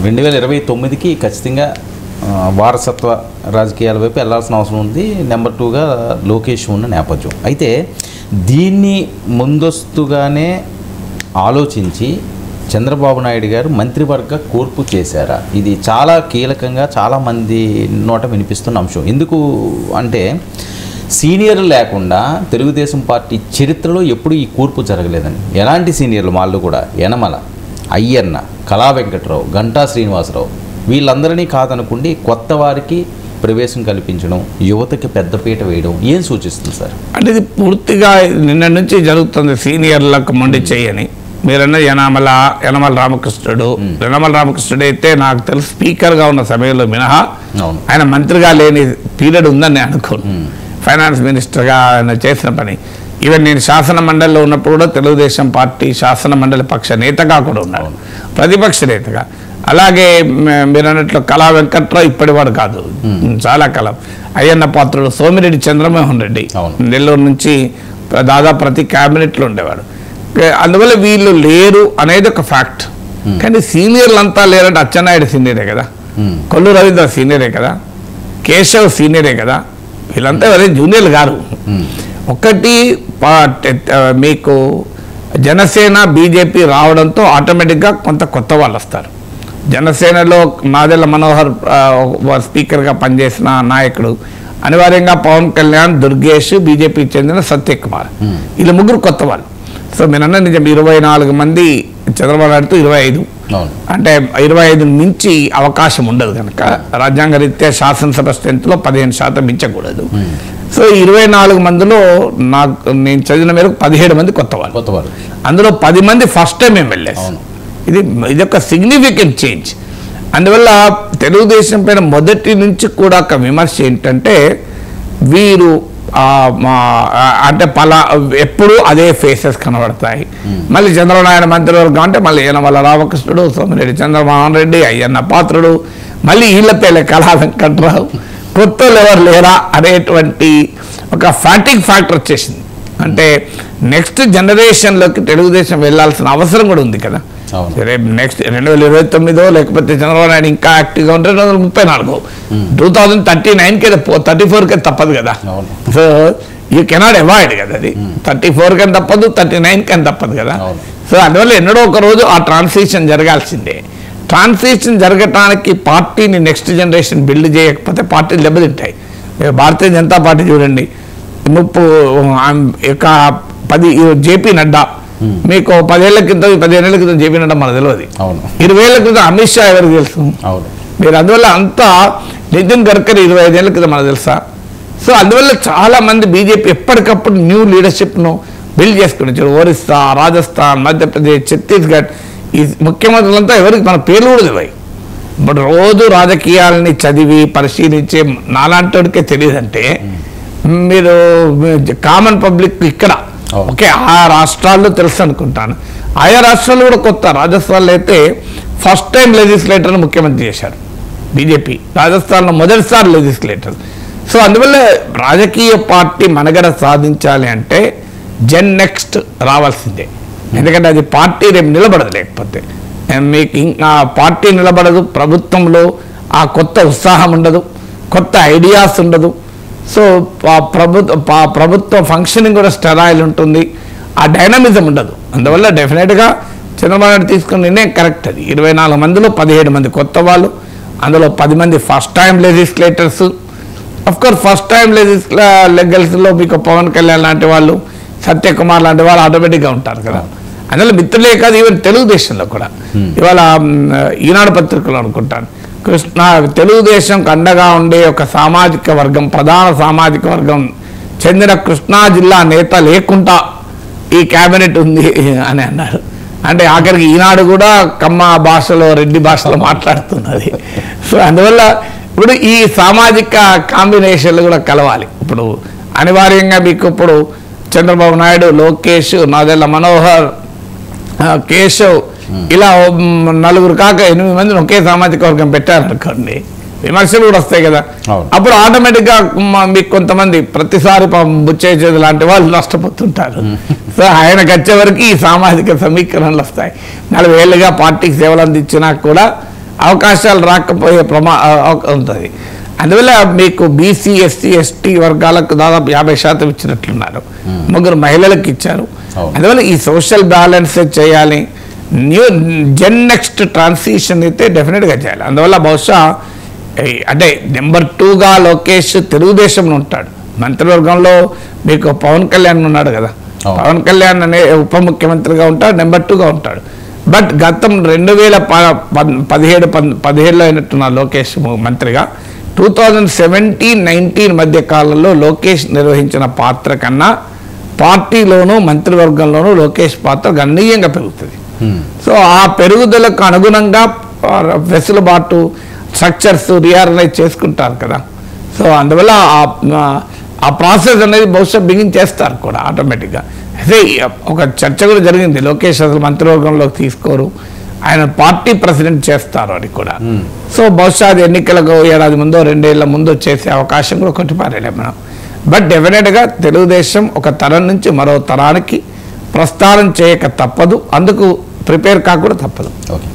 2029కి ఖచ్చితంగా వారసత్వ రాజకీయాల వైపు వెళ్లాల్సిన అవసరం ఉంది. నెంబర్ 2గా లోకేష్ ఉన్న నేపథ్యం. అయితే దీన్ని ముందస్తుగానే ఆలోచించి చంద్రబాబు నాయుడు గారు మంత్రివర్గ కూర్పు చేశారా? ఇది చాలా కీలకంగా చాలామంది నోట వినిపిస్తున్న అంశం. ఎందుకు అంటే సీనియర్లు లేకుండా తెలుగుదేశం పార్టీ చరిత్రలో ఎప్పుడు ఈ కూర్పు జరగలేదని. ఎలాంటి సీనియర్లు వాళ్ళు కూడా యనమల, అయ్యన్న, కళా వెంకట్రావు, గంటా శ్రీనివాసరావు వీళ్ళందరినీ కాదనుకుండి కొత్త వారికి ప్రవేశం కల్పించడం, యువతకి పెద్దపీట వేయడం ఏం సూచిస్తుంది సార్? అంటే ఇది పూర్తిగా నిన్న నుంచి జరుగుతుంది. సీనియర్లకు మొండి చేయని మీరన్న యనమల రామకృష్ణుడు అయితే నాకు తెలుసు స్పీకర్గా ఉన్న సమయంలో మినహా ఆయన మంత్రిగా లేని పీరియడ్ ఉందని నేను అనుకోను. ఫైనాన్స్ మినిస్టర్గా ఆయన చేసిన పని. ఈవెన్ నేను శాసన మండలిలో ఉన్నప్పుడు కూడా తెలుగుదేశం పార్టీ శాసన మండలి పక్ష నేతగా కూడా ఉన్నాడు, ప్రతిపక్ష నేతగా. అలాగే మీరు అన్నట్లు కళా వెంకట్రావు ఇప్పటివాడు కాదు, చాలా కాలం. అయ్యన్న పాత్రుడు, సోమిరెడ్డి చంద్రమోహన్ రెడ్డి నెల్లూరు నుంచి దాదాపు ప్రతి క్యాబినెట్లో ఉండేవాడు. అందువల్ల వీళ్ళు లేరు అనేది ఒక ఫ్యాక్ట్. కానీ సీనియర్లు అంతా లేరంటే అచ్చెన్నాయుడు సీనియరే కదా, కొల్లు రవీంద్ర సీనియరే కదా, కేశవ్ సీనియరే కదా, వీళ్ళంతా ఎవరే జూనియర్లు గారు. ఒకటి మీకు జనసేన బీజేపీ రావడంతో ఆటోమేటిక్గా కొంత కొత్త వాళ్ళు వస్తారు. జనసేనలో నాదెళ్ల మనోహర్ స్పీకర్గా పనిచేసిన నాయకుడు, అనివార్యంగా పవన్ కళ్యాణ్, దుర్గేష్, బీజేపీకి చెందిన సత్యకుమార్, వీళ్ళ ముగ్గురు కొత్త వాళ్ళు. సో మీరన్న నిజం, 24 మంది చంద్రబాబు నాయుడుతో 25, అంటే 25 మించి అవకాశం ఉండదు కనుక రాజ్యాంగ రీత్యా శాసనసభ స్ట్రెంత్లో 15% మించకూడదు. సో 24 మందిలో నేను చదివిన మేరకు 17 మంది కొత్త వాళ్ళు, అందులో 10 మంది ఫస్ట్ టైం ఎమ్మెల్యేస్. ఇది ఒక సిగ్నిఫికెంట్ చేంజ్. అందువల్ల తెలుగుదేశం పైన మొదటి నుంచి కూడా ఒక విమర్శ ఏంటంటే వీరు అంటే ఎప్పుడు అదే ఫేసెస్ కనబడతాయి. మళ్ళీ చంద్రబాబు నాయుడు మంత్రివర్గం అంటే మళ్ళీ యనమల రామకృష్ణుడు, సోమిరెడ్డి చంద్రమోహన్ రెడ్డి, అయ్యన్న పాత్రుడు, మళ్ళీ వీళ్ళ పేర్లే కళా వెంకట్రావు, కొత్త ఎవరు లేరా అనేటువంటి ఒక ఫ్యాటిక్ ఫ్యాక్టర్ వచ్చేసింది. అంటే నెక్స్ట్ జనరేషన్లోకి తెలుగుదేశం వెళ్ళాల్సిన అవసరం కూడా ఉంది కదా. సరే నెక్స్ట్ 2029 లేకపోతే చంద్రబాబు నాయుడు ఇంకా యాక్టివ్గా ఉంటే 2034, 2039కే 34కే తప్పదు కదా. సో యూ కెనాట్ అవాయిడ్ కదా, అది 34కి తప్పదు, 39కి తప్పదు కదా. సో అందువల్ల ఎన్నడో ఒక రోజు ఆ ట్రాన్సిషన్ జరగాల్సిందే. ట్రాన్సిషన్ జరగటానికి పార్టీని నెక్స్ట్ జనరేషన్ బిల్డ్ చేయకపోతే పార్టీలు దెబ్బతింటాయి. భారతీయ జనతా పార్టీ చూడండి, 10 జేపీ నడ్డా మీకు 10 ఏళ్ల క్రితం 15 ఏళ్ల క్రితం జేపీ నడ్డా మనకు తెలియదు. 20 ఏళ్ల క్రితం అమిత్ షా ఎవరికి తెలుసు మీరు? అందువల్ల అంతా నితిన్ గడ్కరీ 25 ఏళ్ల క్రితం మనకు తెలుసా? సో అందువల్ల చాలా మంది బీజేపీ ఎప్పటికప్పుడు న్యూ లీడర్షిప్ను బిల్డ్ చేసుకుని వచ్చారు. ఒరిస్సా, రాజస్థాన్, మధ్యప్రదేశ్, ఛత్తీస్గఢ్ ఈ ముఖ్యమంత్రులంతా ఎవరికి మన పేర్లు కూడా తెలివాయి. బట్ రోజు రాజకీయాలని చదివి పరిశీలించే నాలాంటికే తెలియదంటే మీరు కామన్ పబ్లిక్ ఇక్కడ ఓకే ఆ రాష్ట్రాల్లో తెలుసు అనుకుంటాను. ఆయా రాష్ట్రాల్లో కూడా కొత్త. రాజస్థాన్లో అయితే ఫస్ట్ టైం లెజిస్లేటర్ను ముఖ్యమంత్రి చేశారు బీజేపీ, రాజస్థాన్లో మొదటిసారి లెజిస్లేటర్. సో అందువల్ల రాజకీయ పార్టీ మనుగడ సాధించాలి అంటే జన్ నెక్స్ట్ రావాల్సిందే. ఎందుకంటే అది పార్టీ రేపు నిలబడదు, లేకపోతే మీకు ఇంకా పార్టీ నిలబడదు, ప్రభుత్వంలో ఆ కొత్త ఉత్సాహం ఉండదు, కొత్త ఐడియాస్ ఉండదు. సో ప్రభుత్వ ఫంక్షనింగ్ కూడా స్టెరాయిల్ ఉంటుంది, ఆ డైనమిజం ఉండదు. అందువల్ల డెఫినెట్గా చంద్రబాబు నాయుడు తీసుకున్న నిర్ణయం కరెక్ట్. అది 24 మందిలో 17 మంది కొత్త వాళ్ళు, అందులో 10 మంది first time legislators. Of course first time లెగల్స్లో మీకు పవన్ కళ్యాణ్ లాంటి వాళ్ళు, సత్యకుమార్ లాంటి వాళ్ళు ఆటోమేటిక్గా ఉంటారు కదా. అందులో మిత్రులే కాదు, ఈవెన్ తెలుగుదేశంలో కూడా ఇవాళ ఈనాడు పత్రికలో అనుకుంటాను తెలుగుదేశంకు అండగా ఉండే ఒక సామాజిక వర్గం, ప్రధాన సామాజిక వర్గం చెందిన కృష్ణా జిల్లా నేత లేకుండా ఈ క్యాబినెట్ ఉంది అని అన్నారు. అంటే ఆఖరికి ఈనాడు కూడా కమ్మ భాషలో, రెడ్డి భాషలో మాట్లాడుతున్నది. సో అందువల్ల ఇప్పుడు ఈ సామాజిక కాంబినేషన్లు కూడా కలవాలి. ఇప్పుడు అనివార్యంగా మీకు ఇప్పుడు చంద్రబాబు నాయుడు, లోకేష్, నాదెళ్ల మనోహర్, కేశవ్ ఇలా 4 కాక 8 మందిని ఒకే సామాజిక వర్గం పెట్టారనుకోండి, విమర్శలు కూడా వస్తాయి కదా. అప్పుడు ఆటోమేటిక్గా మీకు కొంతమంది ప్రతిసారి బుచ్చయ్య లాంటి వాళ్ళు నష్టపోతుంటారు. సో ఆయనకు వచ్చే వరకు ఈ సామాజిక సమీకరణలు వస్తాయి. 40 ఏళ్ళుగా పార్టీకి సేవలు అందించినా కూడా అవకాశాలు రాకపోయే ఉంటుంది. అందువల్ల మీకు బీసీ ఎస్సీ ఎస్టీ వర్గాలకు దాదాపు 50% ఇచ్చినట్లున్నారు, 3 మహిళలకు ఇచ్చారు. అందువల్ల ఈ సోషల్ బ్యాలెన్స్ చేయాలి, నెక్స్ట్ ట్రాన్సిషన్ అయితే డెఫినెట్గా చేయాలి. అందువల్ల బహుశా అంటే నెంబర్ 2గా లోకేష్ తెలుగుదేశంలో ఉంటాడు. మంత్రివర్గంలో మీకు పవన్ కళ్యాణ్ ఉన్నాడు కదా, పవన్ కళ్యాణ్ అనే ఉప ముఖ్యమంత్రిగా ఉంటాడు, నెంబర్ 2గా ఉంటాడు. బట్ గతం 2017-18లో అయినట్టున్న లోకేష్ మంత్రిగా 2017-19 మధ్య కాలంలో లోకేష్ నిర్వహించిన పాత్ర కన్నా పార్టీలోనూ మంత్రివర్గంలోనూ లోకేష్ పాత్ర గణనీయంగా పెరుగుతుంది. సో ఆ పెరుగుదలకు అనుగుణంగా వెసులుబాటు స్ట్రక్చర్స్ రీఆర్గనైజ్ చేసుకుంటారు కదా. సో అందువల్ల ఆ ప్రాసెస్ అనేది బహుశా బిగిన్ చేస్తారు కూడా ఆటోమేటిక్గా. అదే ఒక చర్చ కూడా జరిగింది, లోకేష్ అసలు మంత్రివర్గంలోకి తీసుకోరు, ఆయన పార్టీ ప్రెసిడెంట్ చేస్తారు అని కూడా. సో బహుశా అది ఎన్నికలకు 1 ఏడాది ముందో 2 ఏళ్ల ముందో చేసే అవకాశం కూడా కొట్టిపారేలే మనం. బట్ డెఫినెట్గా తెలుగుదేశం ఒక తరం నుంచి మరో తరానికి ప్రస్థానం చేయక తప్పదు, అందుకు ప్రిపేర్ కాకుండా తప్పదు. ఓకే.